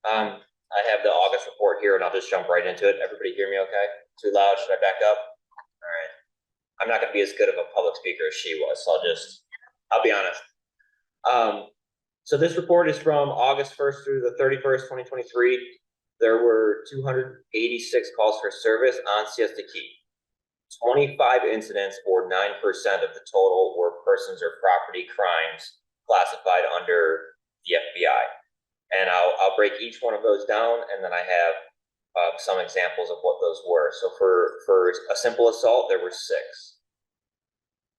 I have the August report here and I'll just jump right into it. Everybody hear me okay? Too loud? Should I back up? All right. I'm not going to be as good of a public speaker as she was, so I'll be honest. So this report is from August 1st through the 31st, 2023. There were 286 calls for service on Siesta Key. 25 incidents, or 9% of the total, were persons or property crimes classified under the FBI. And I'll break each one of those down, and then I have some examples of what those were. So for a simple assault, there were 6.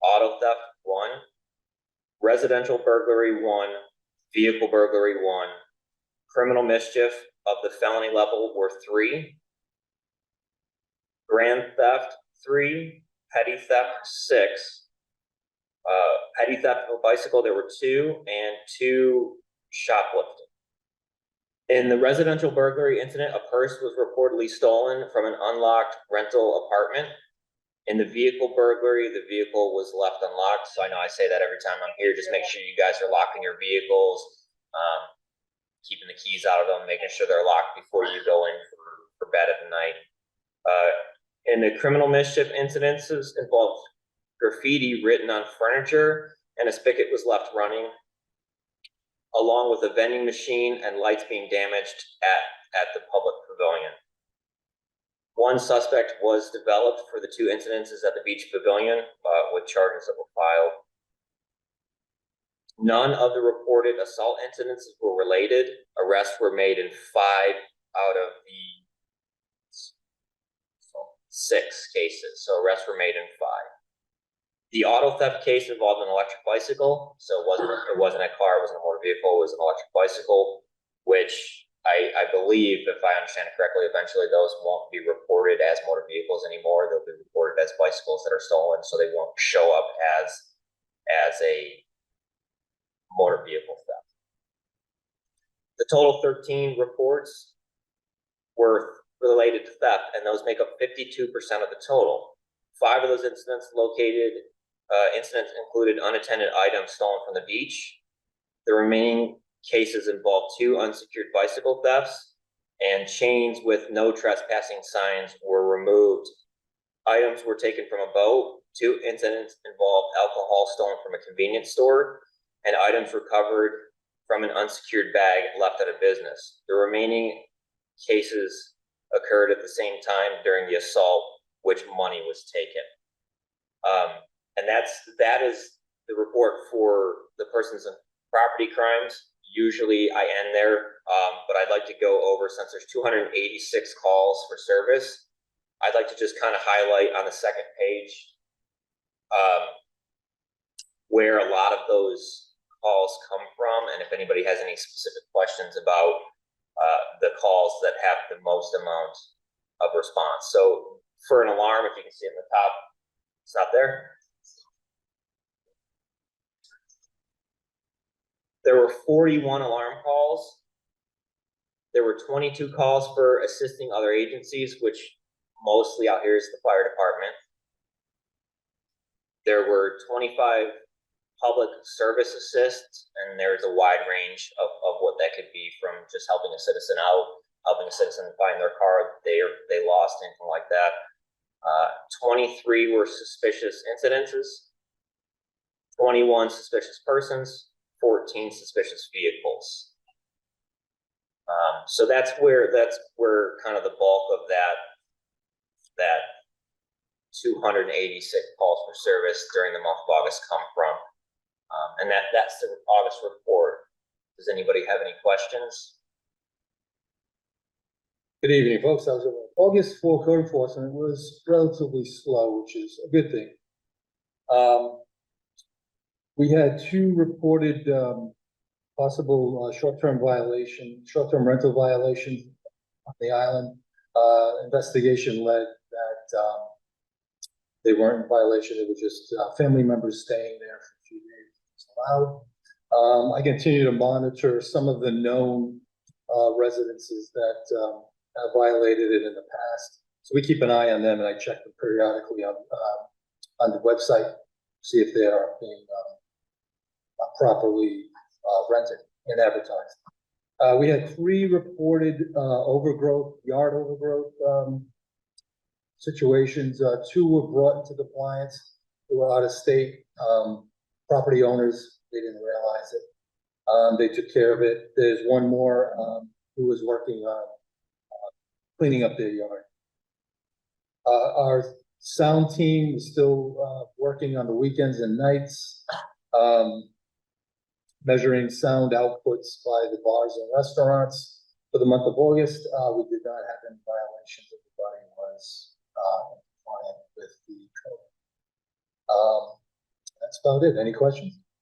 Auto theft, 1. Residential burglary, 1. Vehicle burglary, 1. Criminal mischief of the felony level were 3. Grand theft, 3. Petty theft, 6. Petty theft of a bicycle, there were 2, and 2 shoplifting. In the residential burglary incident, a purse was reportedly stolen from an unlocked rental apartment. In the vehicle burglary, the vehicle was left unlocked. So I know I say that every time I'm here. Just make sure you guys are locking your vehicles, keeping the keys out of them, making sure they're locked before you go in for bed at the night. In the criminal mischief incidences involved graffiti written on furniture, and a spigot was left running, along with a vending machine and lights being damaged at the public pavilion. 1 suspect was developed for the 2 incidences at the beach pavilion, with charges that were filed. None of the reported assault incidences were related. Arrests were made in 5 out of the 6 cases. So arrests were made in 5. The auto theft case involved an electric bicycle. So it wasn't a car, it wasn't a motor vehicle, it was an electric bicycle, which I believe, if I understand it correctly, eventually those won't be reported as motor vehicles anymore. They'll be reported as bicycles that are stolen, so they won't show up as a motor vehicle theft. The total 13 reports were related to theft, and those make up 52% of the total. 5 of those incidents included unattended items stolen from the beach. The remaining cases involved 2 unsecured bicycle thefts, and chains with no trespassing signs were removed. Items were taken from a boat. 2 incidents involved alcohol stolen from a convenience store, and items recovered from an unsecured bag left at a business. The remaining cases occurred at the same time during the assault, which money was taken. And that is the report for the persons and property crimes. Usually I end there, but I'd like to go over, since there's 286 calls for service, I'd like to just kind of highlight on the second page where a lot of those calls come from, and if anybody has any specific questions about the calls that have the most amount of response. So for an alarm, if you can see it in the top, it's not there. There were 41 alarm calls. There were 22 calls for assisting other agencies, which mostly out here is the fire department. There were 25 public service assists, and there's a wide range of what that could be, from just helping a citizen out, helping a citizen find their car they lost, anything like that. 23 were suspicious incidences, 21 suspicious persons, 14 suspicious vehicles. So that's where kind of the bulk of that 286 calls for service during the month of August come from. And that's the August report. Does anybody have any questions? Good evening, folks. August for code enforcement was relatively slow, which is a good thing. We had 2 reported possible short-term rental violations on the island. Investigation led that they weren't in violation. It was just family members staying there for a few days. It's allowed. I continue to monitor some of the known residences that have violated it in the past. So we keep an eye on them, and I check them periodically on the website, see if they are being properly rented and advertised. We had 3 reported, yard overgrowth, situations. 2 were brought into compliance, who were out of state, property owners, they didn't realize it. They took care of it. There's one more, who was working on, cleaning up their yard. Our sound team is still, working on the weekends and nights, measuring sound outputs by the bars and restaurants. For the month of August, we did not have any violations. Everybody was, compliant with the code. That's about it. Any questions?